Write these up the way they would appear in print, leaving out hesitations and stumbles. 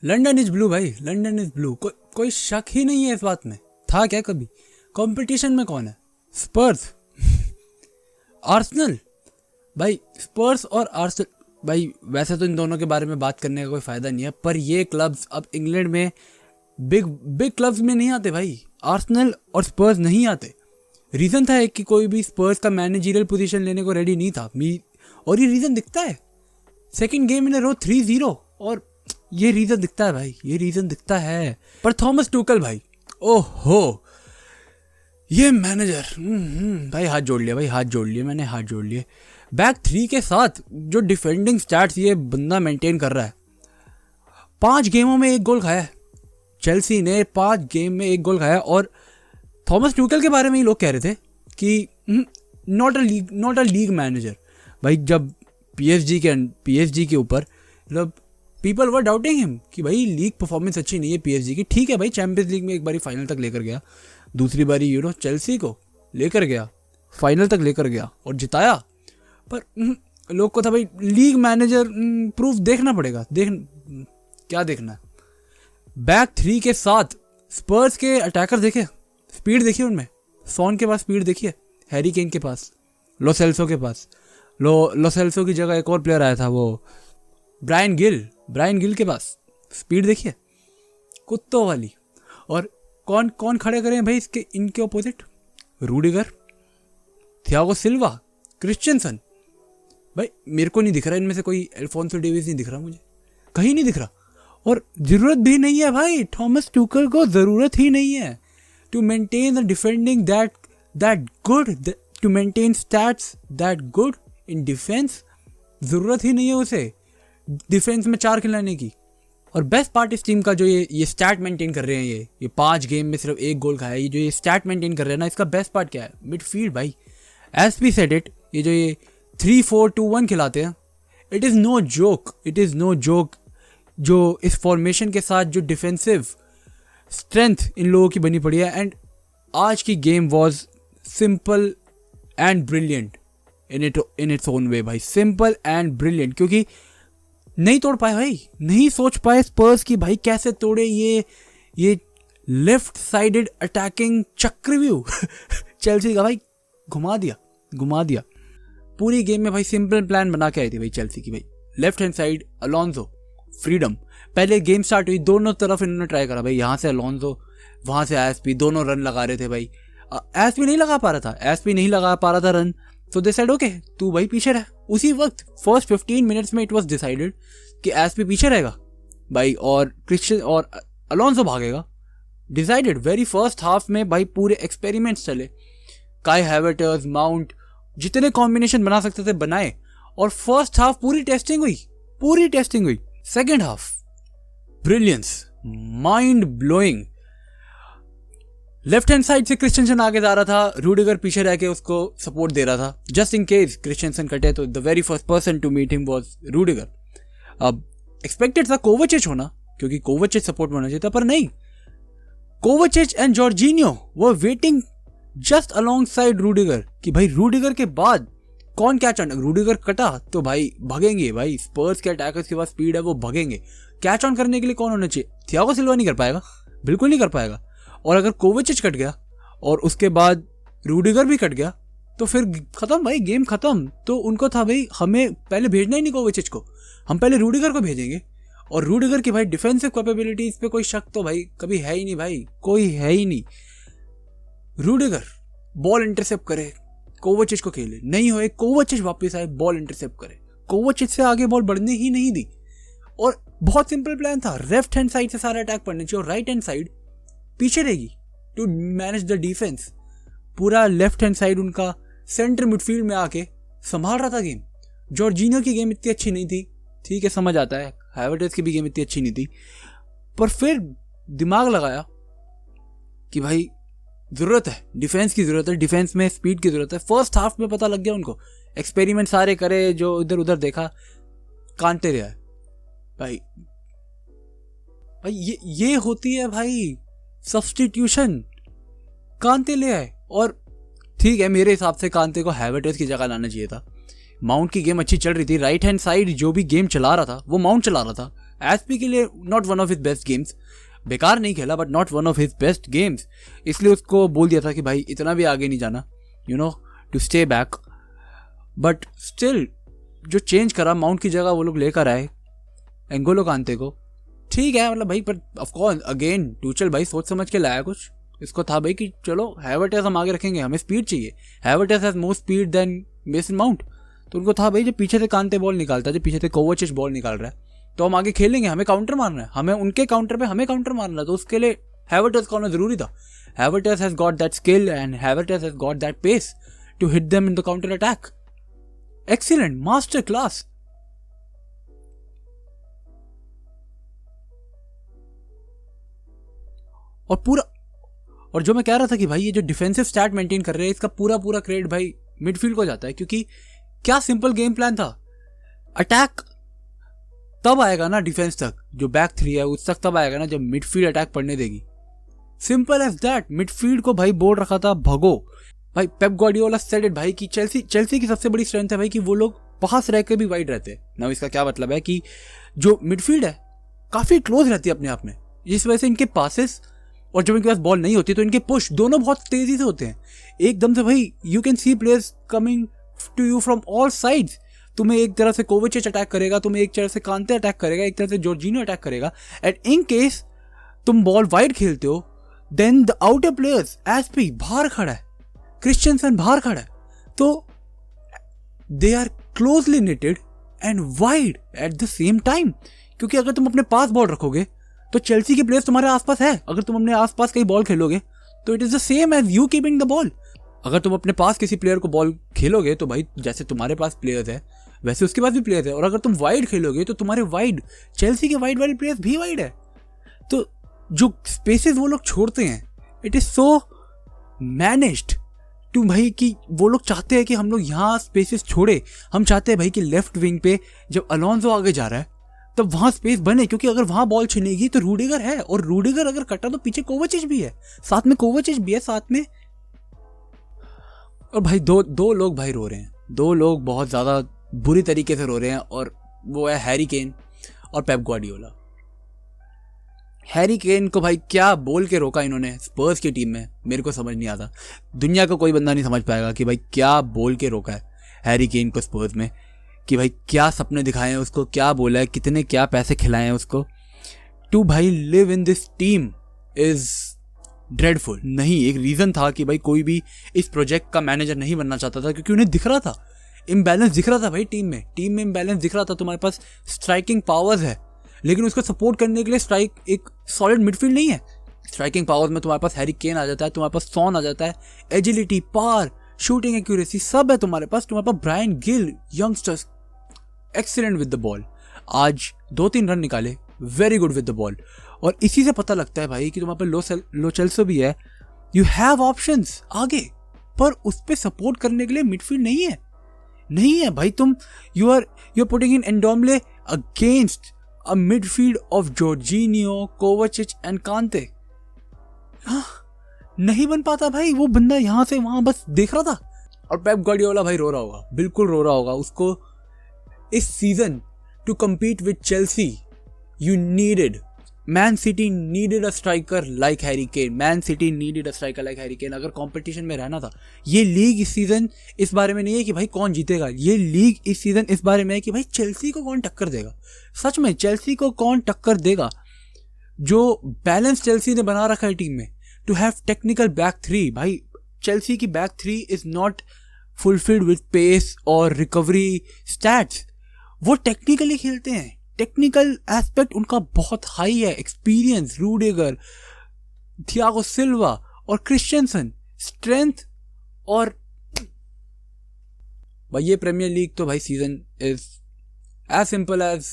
London is blue भाई, London is blue, कोई शक ही नहीं है इस बात में। था क्या कभी? कंपटीशन में कौन है? स्पर्स आर्सेनल भाई, स्पर्स और आर्सेनल भाई। वैसे तो इन दोनों के बारे में बात करने का कोई फायदा नहीं है, पर ये क्लब्स अब इंग्लैंड में बिग क्लब्स में नहीं आते भाई। आर्सेनल और स्पर्स नहीं आते। रीज़न था एक कि कोई भी स्पर्स का मैनेजरियल पोजीशन लेने को रेडी नहीं था। और ये रीज़न दिखता है सेकंड गेम इन अ रो 3-0, और ये रीज़न दिखता है भाई, ये रीज़न दिखता है। पर थॉमस टूकल भाई, ओहो ये मैनेजर, भाई हाथ जोड़ लिया भाई, हाथ जोड़ लिए मैंने, हाथ जोड़ लिए। बैक 3 के साथ जो डिफेंडिंग स्टैट्स ये बंदा मेंटेन कर रहा है। 5 गेमों में 1 गोल खाया है चेल्सी ने, 5 गेम में 1 गोल खाया। और थॉमस टूकल के बारे में ही लोग कह रहे थे कि नॉट अ लीग मैनेजर भाई। जब पीएसजी के ऊपर मतलब पीपल वर डाउटिंग हिम कि भाई लीग परफॉर्मेंस अच्छी नहीं है पीएसजी की। ठीक है भाई, चैंपियंस लीग में एक बारी फाइनल तक लेकर गया, दूसरी बारी चेल्सी को लेकर गया, फाइनल तक लेकर गया और जिताया। पर लोग को था भाई लीग मैनेजर प्रूफ देखना पड़ेगा। क्या देखना है? बैक 3 के साथ स्पर्स के अटैकर देखे, स्पीड देखिए उनमें। सॉन के पास स्पीड देखिए, हैरी केन के पास, लो सेल्सो के पास। लो सेल्सो की जगह एक और प्लेयर आया था, वो ब्रायन गिल के पास स्पीड देखिए, कुत्तों वाली। और कौन खड़े करें भाई इनके opposite? Rudiger, Thiago Silva, Christiansen. भाई मेरे को नहीं दिख रहा इनमें से कोई। अल्फोंसो डेविस नहीं दिख रहा मुझे, कहीं नहीं दिख रहा। और जरूरत भी नहीं है भाई, थॉमस टूकल को जरूरत ही नहीं है to maintain the defending that good, to maintain stats that good in defence. जरूरत ही नहीं है उसे डिफेंस में 4 खिलाने की। और बेस्ट पार्ट इस टीम का जो ये स्टैट मेंटेन कर रहे हैं, ये 5 गेम में सिर्फ 1 गोल खाया, ये जो ये स्टैट मेंटेन कर रहे हैं ना, इसका बेस्ट पार्ट क्या है? मिडफील्ड भाई। एस पी सेड इट, ये जो ये 3-4-2-1 खिलाते हैं, इट इज़ नो जोक। जो इस फॉर्मेशन के साथ जो डिफेंसिव स्ट्रेंथ इन लोगों की बनी पड़ी है। एंड आज की game was simple and brilliant in its own way भाई, सिंपल एंड ब्रिलियंट। क्योंकि नहीं तोड़ पाए भाई, नहीं सोच पाए स्पर्स की भाई कैसे तोड़े ये लेफ्ट साइडेड अटैकिंग चक्रव्यूह चेल्सी का भाई। घुमा दिया पूरी गेम में भाई। सिंपल प्लान बना के आई थी भाई चेल्सी की भाई। Left hand side Alonso, freedom. पहले गेम स्टार्ट हुई, दोनों तरफ इन्होंने ट्राई करा भाई, यहाँ से अलोंसो, वहाँ से एसपी, दोनों रन लगा रहे थे भाई। एसपी नहीं लगा पा रहा था रन, तो दे सेड ओके तू भाई पीछे रह। उसी वक्त फर्स्ट 15 मिनट्स में इट वाज डिसाइडेड कि एसपी पीछे रहेगा भाई और क्रिश्चियन और अलोंसो भागेगा। डिसाइडेड वेरी फर्स्ट हाफ में भाई, पूरे एक्सपेरिमेंट्स चले। काई हैवर्टर्स, माउंट, जितने कॉम्बिनेशन बना सकते थे बनाए। और फर्स्ट हाफ पूरी टेस्टिंग हुई। Second half brilliance, mind blowing. Left hand side से क्रिश्चियनसन आगे जा रहा था, रूडिगर पीछे रह के उसको सपोर्ट दे रहा था जस्ट इन केस क्रिश्चियनसन कटे तो the very first person to meet him was Rudiger. अब एक्सपेक्टेड था कोवाचिच होना, क्योंकि कोवाचिच सपोर्ट में होना चाहिए था, पर नहीं। कोवाचिच and Jorginho were waiting just along side Rudiger कि भाई रूडिगर के बाद कौन कैच ऑन। रूडिगर कटा तो भाई भगेंगे भाई, स्पर्स के अटैकर्स के पास स्पीड है, वो भगेंगे। कैच ऑन करने के लिए कौन होना चाहिए? थियागो सिल्वा नहीं कर पाएगा, बिल्कुल नहीं कर पाएगा। और अगर कोवाचिच कट गया और उसके बाद रूडिगर भी कट गया तो फिर खत्म भाई, गेम खत्म। तो उनको था भाई हमें पहले भेजना ही नहीं कोवाचिच को, हम पहले रूडिगर को भेजेंगे। और रूडिगर की भाई डिफेंसिव कैपेबिलिटीज पे कोई शक तो भाई कभी है ही नहीं भाई, कोई है ही नहीं। रूडिगर बॉल इंटरसेप्ट करे, कोवाचिच को खेले, नहीं होए कोवाचिच वापस आए, बॉल इंटरसेप्ट करे, कोवाचिच से आगे बॉल बढ़ने ही नहीं दी। और बहुत सिंपल प्लान था, लेफ्ट हैंड साइड से सारा अटैक पड़ना चाहिए और राइट हैंड साइड पीछे रहेगी टू मैनेज द डिफेंस। पूरा लेफ्ट हैंड साइड उनका सेंटर मिडफील्ड में आके संभाल रहा था गेम। जॉर्जिनियो की गेम इतनी अच्छी नहीं थी, ठीक है समझ आता है, हैवर्टर्स की भी गेम इतनी अच्छी नहीं थी, पर फिर दिमाग लगाया कि भाई जरूरत है, डिफेंस की जरूरत है, डिफेंस में स्पीड की जरूरत है। फर्स्ट हाफ में पता लग गया उनको, एक्सपेरिमेंट सारे करे, जो इधर उधर देखा, कांटे रहा है भाई। ये होती है भाई सब्स्टिट्यूशन। कांते ले आए और ठीक है, मेरे हिसाब से कांते को हैवर्टर्स की जगह लाना चाहिए था। माउंट की गेम अच्छी चल रही थी, राइट हैंड साइड जो भी गेम चला रहा था वो माउंट चला रहा था, एसपी के लिए not one of his best games, बेकार नहीं खेला but not one of his best games, इसलिए उसको बोल दिया था कि भाई इतना भी आगे नहीं जाना, you know, to stay back. But still जो चेंज करा, माउंट की जगह वो लोग लेकर आए एंगोलो कांते को, ठीक है मतलब भाई, पर ऑफकोर्स अगेन टूचल भाई सोच समझ के लाया कुछ, इसको था भाई कि चलो हैवर्टस हम आगे रखेंगे, हमें स्पीड चाहिए, Havertz has more speed than Mason Mount, तो उनको था भाई जब पीछे से कांते बॉल निकालता है, जब पीछे से कोवाचिच बॉल निकाल रहा है तो हम आगे खेलेंगे, हमें काउंटर मारना है, हमें उनके काउंटर पे हमें काउंटर मारना है, तो उसके लिए हैवर्टस का होना जरूरी था। Havertz has got that skill and Havertz has got that pace to hit them in the counter attack. Excellent, master class. और जो मैं कह रहा था कि भाई ये जो डिफेंसिव स्टैट मेंटेन कर रहे हैं, इसका पूरा पूरा क्रेडिट भाई मिडफील्ड को जाता है, क्योंकि क्या सिंपल गेम प्लान था। अटैक तब आएगा ना डिफेंस तक, जो बैक थ्री है उस तक तब आएगा ना जब मिडफील्ड अटैक पढ़ने देगी। Simple as that. मिडफील्ड को भाई बोल रखा था भगो भाई। पेप गार्डियोला सेड इट भाई कि चेल्सी की सबसे बड़ी स्ट्रेंथ है भाई कि वो लोग पास रह के भी वाइड रहते हैं ना। इसका क्या मतलब है कि जो मिडफील्ड है काफी क्लोज रहती है अपने आप में, जिस वजह से इनके पासेस और जब इनके पास बॉल नहीं होती तो इनके पुश दोनों बहुत तेजी से होते हैं एकदम से भाई। You can see players coming to you from all sides. तुम्हें एक तरह से कोवाचिच अटैक करेगा, तुम्हें एक तरह से कांते अटैक करेगा, एक तरह से जॉर्जिनो अटैक करेगा। एंड इन केस तुम बॉल वाइड खेलते हो then the outer players Azpi बाहर खड़ा है, क्रिश्चियनसन बाहर खड़ा है, तो they are closely knitted and wide at the same time. क्योंकि अगर तुम अपने पास बॉल रखोगे तो चेल्सी के प्लेयर्स तुम्हारे आसपास है, अगर तुम अपने आसपास कहीं बॉल खेलोगे तो it is the same as you keeping the ball. अगर तुम अपने पास किसी प्लेयर को बॉल खेलोगे तो भाई जैसे तुम्हारे पास प्लेयर्स है वैसे उसके पास भी प्लेयर्स है, और अगर तुम वाइड खेलोगे तो तुम्हारे वाइड चेल्सी के वाइड वाले प्लेयर्स भी वाइड है। तो जो स्पेसेस वो लोग छोड़ते हैं it is so managed to भाई कि वो लोग चाहते हैं कि हम लोग यहाँ स्पेसेस छोड़े। हम चाहते हैं भाई कि लेफ्ट विंग पे जब अलोंसो आगे जा रहा है तब वहां स्पेस बने, क्योंकि अगर वहां बॉल छिनेगी तो रूडिगर है, और रूडिगर अगर कटा तो पीछे कोवाचिच भी है, साथ में कोवाचिच भी है साथ में। और भाई दो लोग भाई रो रहे हैं, दो लोग बहुत ज्यादा बुरी तरीके से रो रहे हैं, और वो है हैरी केन और पेप गार्डियोला। हैरी केन को भाई क्या बोल के रोका इन्होंने स्पर्स की टीम में, मेरे को समझ नहीं आता। दुनिया का कोई बंदा नहीं समझ पाएगा कि भाई क्या बोल के रोका है हैरी केन को स्पर्स में, कि भाई क्या सपने दिखाए हैं उसको, क्या बोला है, कितने क्या पैसे खिलाए हैं उसको। टू भाई live in this team is dreadful. नहीं, एक रीजन था कि भाई कोई भी इस प्रोजेक्ट का मैनेजर नहीं बनना चाहता था, क्योंकि उन्हें दिख रहा था इम्बैलेंस दिख रहा था भाई टीम में इम्बैलेंस दिख रहा था। तुम्हारे पास स्ट्राइकिंग पावर्स है लेकिन उसको सपोर्ट करने के लिए एक सॉलिड मिडफील्ड नहीं है। स्ट्राइकिंग पावर्स में तुम्हारे पास हैरी केन आ जाता है, तुम्हारे पास सॉन आ जाता है, एजिलिटी, पावर, शूटिंग एक्यूरेसी सब है तुम्हारे पास Bryan Gil, youngsters excellent with the ball. आज 2-3 रन निकाले, very good with the ball. और इसी से पता लगता है भाई कि तुम्हारे पास लो चेल्सो भी है, यू हैव ऑप्शंस आगे, पर उस पर सपोर्ट करने के लिए मिडफील्ड नहीं है भाई। तुम you are putting in Ndombele against a midfield of Jorginho, Kovacic and Kante. नहीं बन पाता भाई, वो बंदा यहां से वहां बस देख रहा था। और पेप गार्डियोला भाई रो रहा होगा, बिल्कुल रो रहा होगा। उसको इस season two compete with Chelsea you needed, Man City needed a striker like Harry Kane, Man City needed a striker like Harry Kane। अगर कंपटीशन में रहना था, ये लीग इस सीजन इस बारे में नहीं है कि भाई कौन जीतेगा, ये लीग इस सीजन इस बारे में है कि भाई चेल्सी को कौन टक्कर देगा। सच में चेल्सी को कौन टक्कर देगा। जो बैलेंस चेल्सी ने बना रखा है टीम में, to have technical back three. भाई चेल्सी की back three is not fulfilled with pace और रिकवरी स्टैट्स। वो टेक्निकली खेलते हैं, टेक्निकल एस्पेक्ट उनका बहुत हाई है। एक्सपीरियंस, रूडिगर, थियागो सिल्वा और क्रिश्चियनसन, स्ट्रेंथ। और भाई ये प्रीमियर लीग तो भाई season is as simple as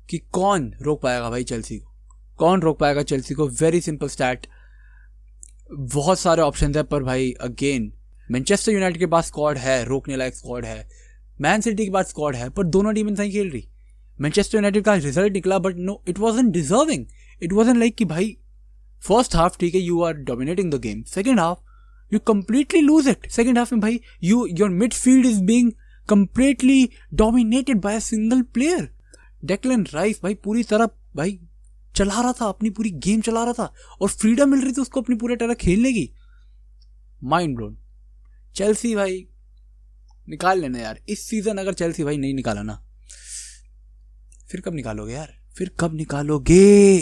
कि कौन रोक पाएगा भाई चेल्सी को, कौन रोक पाएगा चेल्सी को। वेरी सिंपल स्टैट, बहुत सारे ऑप्शन है, पर भाई अगेन मैनचेस्टर यूनाइटेड के पास स्क्वाड है, रोकने लायक स्क्वाड है, मैन सिटी के पास स्क्वाड है, पर दोनों टीमें सही खेल रही। मैनचेस्टर यूनाइटेड का रिजल्ट निकला but no, it wasn't deserving. It wasn't like कि भाई फर्स्ट हाफ ठीक है you are dominating the game, second half you completely lose it. Second half में भाई your midfield is being completely dominated by a single player. Declan Rice भाई पूरी तरह भाई चला रहा था, अपनी पूरी गेम चला रहा था और फ्रीडम मिल रही थी उसको अपनी पूरे तरह खेलने की। Mind blown. चेल्सी भाई निकाल लेना यार इस सीजन, अगर चेल्सी भाई नहीं निकाला ना, फिर कब निकालोगे यार, फिर कब निकालोगे?